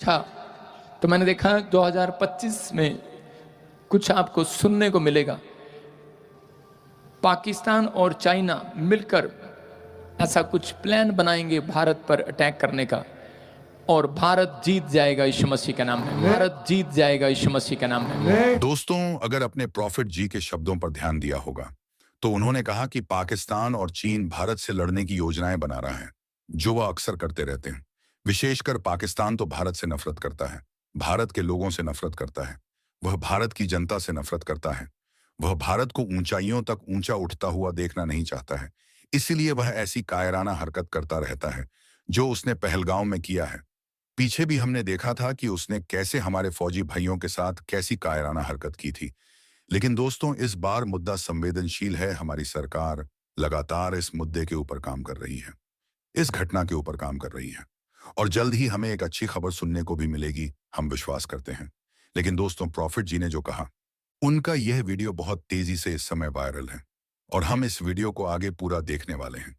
देखा तो मैंने देखा 2025 में कुछ आपको सुनने को मिलेगा। पाकिस्तान और चाइना मिलकर ऐसा कुछ प्लान बनाएंगे भारत पर अटैक करने का, और भारत जीत जाएगा यीशु मसीह के नाम में। भारत जीत जाएगा यीशु मसीह के नाम में। दोस्तों, अगर अपने प्रॉफिट जी के शब्दों पर ध्यान दिया होगा तो उन्होंने कहा कि पाकिस्तान और चीन भारत से लड़ने की योजनाएं बना रहा है, जो वह अक्सर करते रहते हैं। विशेषकर पाकिस्तान तो भारत से नफरत करता है, भारत के लोगों से नफरत करता है, वह भारत की जनता से नफरत करता है। वह भारत को ऊंचाइयों तक ऊंचा उठता हुआ देखना नहीं चाहता है। इसीलिए वह ऐसी कायराना हरकत करता रहता है जो उसने पहलगांव में किया है। पीछे भी हमने देखा था कि उसने कैसे हमारे फौजी भाइयों के साथ कैसी कायराना हरकत की थी। लेकिन दोस्तों, इस बार मुद्दा संवेदनशील है। हमारी सरकार लगातार इस मुद्दे के ऊपर काम कर रही है, इस घटना के ऊपर काम कर रही है, और जल्द ही हमें एक अच्छी खबर सुनने को भी मिलेगी, हम विश्वास करते हैं। लेकिन दोस्तों, प्रॉफिट जी ने जो कहा, उनका यह वीडियो बहुत तेजी से इस समय वायरल है और हम इस वीडियो को आगे पूरा देखने वाले हैं।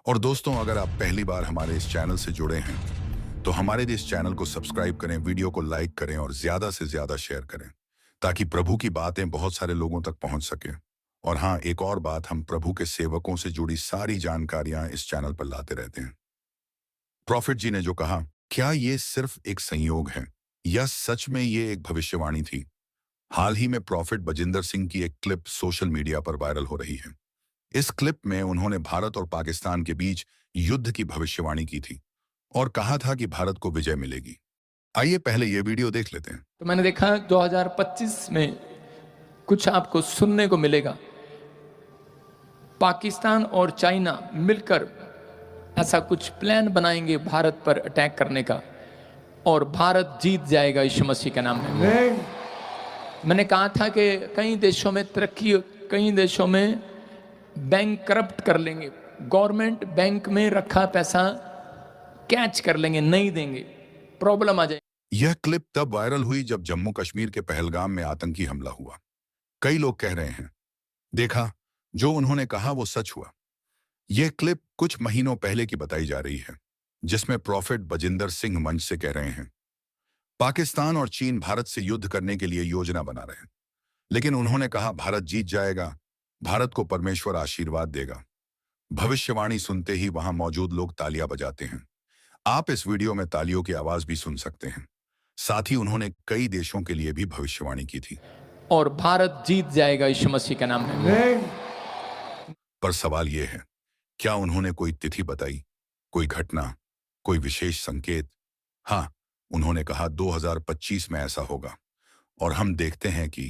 और दोस्तों, अगर आप पहली बार हमारे इस चैनल से जुड़े हैं तो हमारे इस चैनल को सब्सक्राइब करें, वीडियो को लाइक करें और ज्यादा से ज्यादा शेयर करें, ताकि प्रभु की बातें बहुत सारे लोगों तक पहुंच सके। और हाँ, एक और बात, हम प्रभु के सेवकों से जुड़ी सारी जानकारियां इस चैनल पर लाते रहते हैं। प्रॉफिट जी ने जो कहा, क्या ये सिर्फ एक संयोग है या सच में ये एक भविष्यवाणी थी? हाल ही में प्रॉफिट बजिंदर सिंह की एक क्लिप सोशल मीडिया पर वायरल हो रही है। इस क्लिप में उन्होंने भारत और पाकिस्तान के बीच युद्ध की भविष्यवाणी की थी और कहा था कि भारत को विजय मिलेगी। आइए पहले ये वीडियो देख लेते हैं। तो मैंने देखा 2025 में कुछ आपको सुनने को मिलेगा। पाकिस्तान और चाइना मिलकर ऐसा कुछ प्लान बनाएंगे भारत पर अटैक करने का, और भारत जीत जाएगा यीशु मसीह के नाम में। मैंने कहा था कि कई देशों में तरक्की, कई देशों में बैंक करप्ट कर लेंगे, गवर्नमेंट बैंक में रखा पैसा कैच कर लेंगे, नहीं देंगे, प्रॉब्लम आ जाएगी। यह क्लिप तब वायरल हुई जब जम्मू कश्मीर के पहलगाम में आतंकी हमला हुआ। कई लोग कह रहे हैं, देखा, जो उन्होंने कहा वो सच हुआ। यह क्लिप कुछ महीनों पहले की बताई जा रही है, जिसमें प्रॉफिट बजिंदर सिंह मंच से कह रहे हैं, पाकिस्तान और चीन भारत से युद्ध करने के लिए योजना बना रहे हैं। लेकिन उन्होंने कहा भारत जीत जाएगा, भारत को परमेश्वर आशीर्वाद देगा। भविष्यवाणी सुनते ही वहां मौजूद लोग तालियां बजाते हैं। आप इस वीडियो में तालियों की आवाज भी सुन सकते हैं। साथ ही उन्होंने कई देशों के लिए भी भविष्यवाणी की थी। और भारत जीत जाएगा यीशु मसीह के नाम में। पर सवाल यह है, क्या उन्होंने कोई तिथि बताई, कोई घटना, कोई विशेष संकेत? हाँ, उन्होंने कहा 2025 में ऐसा होगा। और हम देखते हैं कि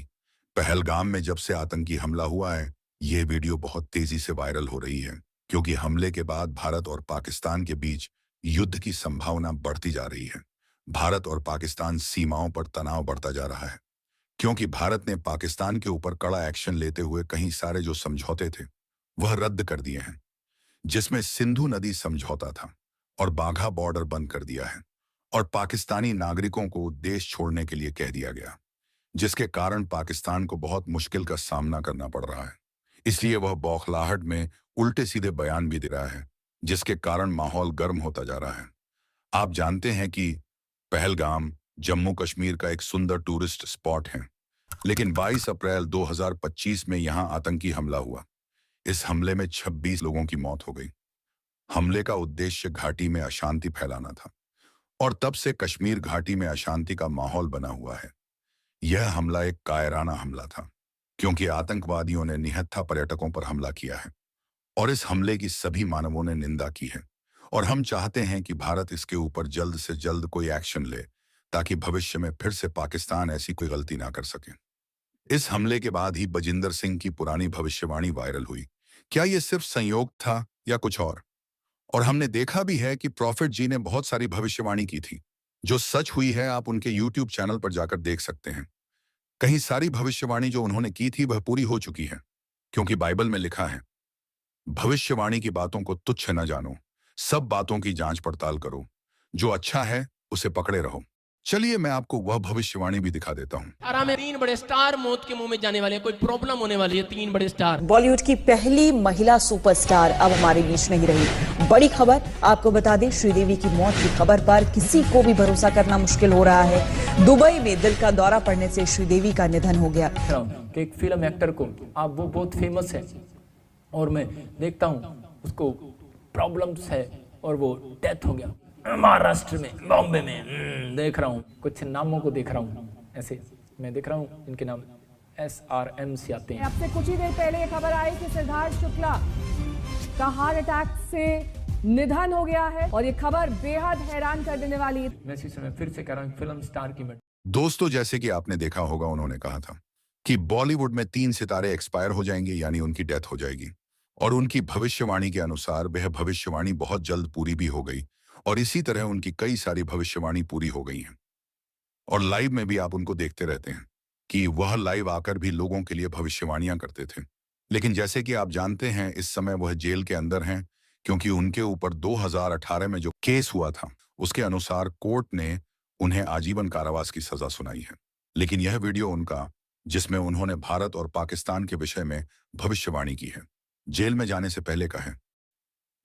पहलगाम में जब से आतंकी हमला हुआ है, यह वीडियो बहुत तेजी से वायरल हो रही है, क्योंकि हमले के बाद भारत और पाकिस्तान के बीच युद्ध की संभावना बढ़ती जा रही है। भारत और पाकिस्तान सीमाओं पर तनाव बढ़ता जा रहा है, क्योंकि भारत ने पाकिस्तान के ऊपर कड़ा एक्शन लेते हुए कई सारे जो समझौते थे वह रद्द कर दिए हैं, जिसमें सिंधु नदी समझौता था, और बाघा बॉर्डर बंद कर दिया है, और पाकिस्तानी नागरिकों को देश छोड़ने के लिए कह दिया गया, जिसके कारण पाकिस्तान को बहुत मुश्किल का सामना करना पड़ रहा है। इसलिए वह बौखलाहट में उल्टे सीधे बयान भी दे रहा है, जिसके कारण माहौल गर्म होता जा रहा है। आप जानते हैं कि पहलगाम जम्मू कश्मीर का एक सुंदर टूरिस्ट स्पॉट है, लेकिन 22 अप्रैल 2025 में यहां आतंकी हमला हुआ। इस हमले में 26 लोगों की मौत हो गई। हमले का उद्देश्य घाटी में अशांति फैलाना था, और तब से कश्मीर घाटी में अशांति का माहौल बना हुआ है। यह हमला एक कायराना हमला था, क्योंकि आतंकवादियों ने निहत्था पर्यटकों पर हमला किया है, और इस हमले की सभी मानवों ने निंदा की है। और हम चाहते हैं कि भारत इसके ऊपर जल्द से जल्द कोई एक्शन ले, ताकि भविष्य में फिर से पाकिस्तान ऐसी कोई गलती ना कर सके। इस हमले के बाद ही बजिंदर सिंह की पुरानी भविष्यवाणी वायरल हुई। क्या यह सिर्फ संयोग था या कुछ और? और हमने देखा भी है कि प्रॉफिट जी ने बहुत सारी भविष्यवाणी की थी जो सच हुई है। आप उनके यूट्यूब चैनल पर जाकर देख सकते हैं। कहीं सारी भविष्यवाणी जो उन्होंने की थी वह पूरी हो चुकी है, क्योंकि बाइबल में लिखा है, भविष्यवाणी की बातों को तुच्छ न जानो, सब बातों की जांच पड़ताल करो, जो अच्छा है उसे पकड़े रहो। चलिए मैं आपको वह भविष्यवाणी भी दिखा देता हूं। और हमें 3 बड़े स्टार मौत के मुंह में जाने वाले हैं, कोई प्रॉब्लम होने वाली है। 3 बड़े स्टार। बॉलीवुड की पहली महिला सुपरस्टार अब हमारे बीच नहीं रही। बड़ी खबर आपको बता दें, श्रीदेवी की मौत की खबर पर किसी को भी भरोसा करना मुश्किल हो रहा है। दुबई में दिल का दौरा पड़ने से श्रीदेवी का निधन हो गया। कि एक फिल्म एक्टर को आप वो बहुत फेमस है और मैं देखता हूँ उसको प्रॉब्लम्स है और वो डेथ हो गया महाराष्ट्र में, बॉम्बे में। देख रहा हूँ कुछ नामों को देख रहा हूँ, ऐसे मैं देख रहा हूँ इनके नाम SRM से आते हैं। अब से कुछ ही देर पहले ये खबर आई कि सिद्धार्थ शुक्ला का हार्ट अटैक से निधन हो गया है और ये खबर बेहद हैरान कर देने वाली है। मैं इसी समय फिर से कह रहा हूँ, फिल्म स्टार की मैं। दोस्तों, जैसे कि आपने देखा होगा, उन्होंने कहा था कि बॉलीवुड में 3 सितारे एक्सपायर हो जाएंगे, यानी उनकी डेथ हो जाएगी। और उनकी भविष्यवाणी के अनुसार वह भविष्यवाणी बहुत जल्द पूरी भी हो गई और इसी तरह उनकी कई सारी भविष्यवाणी पूरी हो गई हैं। और लाइव में भी आप उनको देखते रहते हैं कि वह लाइव आकर भी लोगों के लिए भविष्यवाणियां करते थे। लेकिन जैसे कि आप जानते हैं, इस समय वह जेल के अंदर हैं, क्योंकि उनके ऊपर 2018 में जो केस हुआ था उसके अनुसार कोर्ट ने उन्हें आजीवन कारावास की सजा सुनाई है। लेकिन यह वीडियो उनका, जिसमें उन्होंने भारत और पाकिस्तान के विषय में भविष्यवाणी की है, जेल में जाने से पहले का है।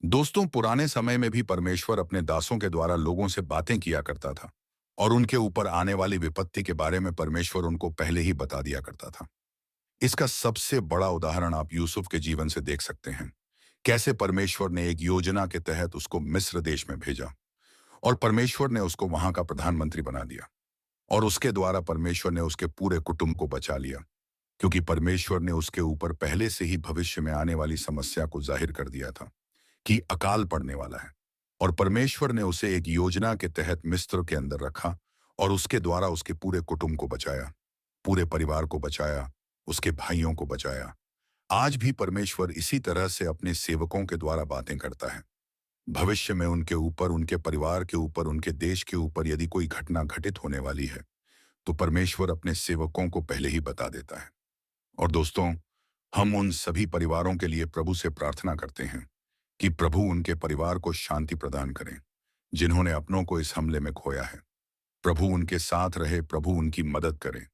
दोस्तों, पुराने समय में भी परमेश्वर अपने दासों के द्वारा लोगों से बातें किया करता था और उनके ऊपर आने वाली विपत्ति के बारे में परमेश्वर उनको पहले ही बता दिया करता था। इसका सबसे बड़ा उदाहरण आप यूसुफ के जीवन से देख सकते हैं। कैसे परमेश्वर ने एक योजना के तहत उसको मिस्र देश में भेजा और परमेश्वर ने उसको वहां का प्रधानमंत्री बना दिया और उसके द्वारा परमेश्वर ने उसके पूरे कुटुंब को बचा लिया, क्योंकि परमेश्वर ने उसके ऊपर पहले से ही भविष्य में आने वाली समस्या को जाहिर कर दिया था कि अकाल पड़ने वाला है। और परमेश्वर ने उसे एक योजना के तहत मिस्र के अंदर रखा और उसके द्वारा उसके पूरे कुटुंब को बचाया, पूरे परिवार को बचाया, उसके भाइयों को बचाया। आज भी परमेश्वर इसी तरह से अपने सेवकों के द्वारा बातें करता है। भविष्य में उनके ऊपर, उनके परिवार के ऊपर, उनके देश के ऊपर यदि कोई घटना घटित होने वाली है तो परमेश्वर अपने सेवकों को पहले ही बता देता है। और दोस्तों, हम उन सभी परिवारों के लिए प्रभु से प्रार्थना करते हैं कि प्रभु उनके परिवार को शांति प्रदान करें, जिन्होंने अपनों को इस हमले में खोया है। प्रभु उनके साथ रहे, प्रभु उनकी मदद करे,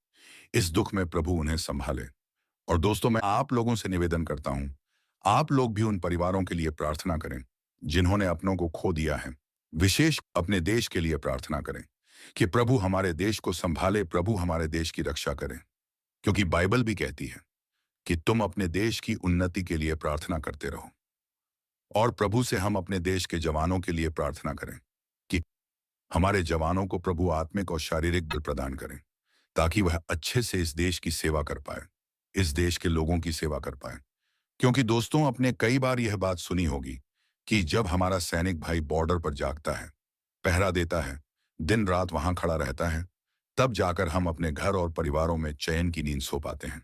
इस दुख में प्रभु उन्हें संभाले। और दोस्तों, मैं आप लोगों से निवेदन करता हूं, आप लोग भी उन परिवारों के लिए प्रार्थना करें जिन्होंने अपनों को खो दिया है। विशेष अपने देश के लिए प्रार्थना करें कि प्रभु हमारे देश को संभाले, प्रभु हमारे देश की रक्षा करें, क्योंकि बाइबल भी कहती है कि तुम अपने देश की उन्नति के लिए प्रार्थना करते रहो। और प्रभु से हम अपने देश के जवानों के लिए प्रार्थना करें कि हमारे जवानों को प्रभु आत्मिक और शारीरिक बल प्रदान करें, ताकि वह अच्छे से इस देश की सेवा कर पाए, इस देश के लोगों की सेवा कर पाए। क्योंकि दोस्तों, आपने कई बार यह बात सुनी होगी कि जब हमारा सैनिक भाई बॉर्डर पर जागता है, पहरा देता है, दिन रात वहां खड़ा रहता है, तब जाकर हम अपने घर और परिवारों में चैन की नींद सो पाते हैं।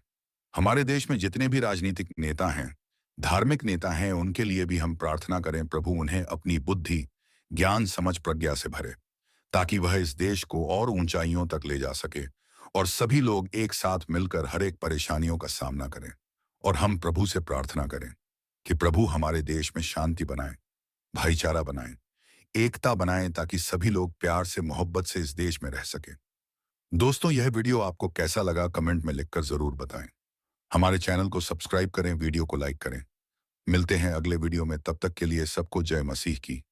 हमारे देश में जितने भी राजनीतिक नेता हैं, धार्मिक नेता हैं, उनके लिए भी हम प्रार्थना करें प्रभु उन्हें अपनी बुद्धि, ज्ञान, समझ, प्रज्ञा से भरे, ताकि वह इस देश को और ऊंचाइयों तक ले जा सके और सभी लोग एक साथ मिलकर हर एक परेशानियों का सामना करें। और हम प्रभु से प्रार्थना करें कि प्रभु हमारे देश में शांति बनाए, भाईचारा बनाए, एकता बनाए, ताकि सभी लोग प्यार से, मोहब्बत से इस देश में रह सके। दोस्तों, यह वीडियो आपको कैसा लगा कमेंट में लिखकर जरूर बताएं। हमारे चैनल को सब्सक्राइब करें, वीडियो को लाइक करें। मिलते हैं अगले वीडियो में, तब तक के लिए सबको जय मसीह की।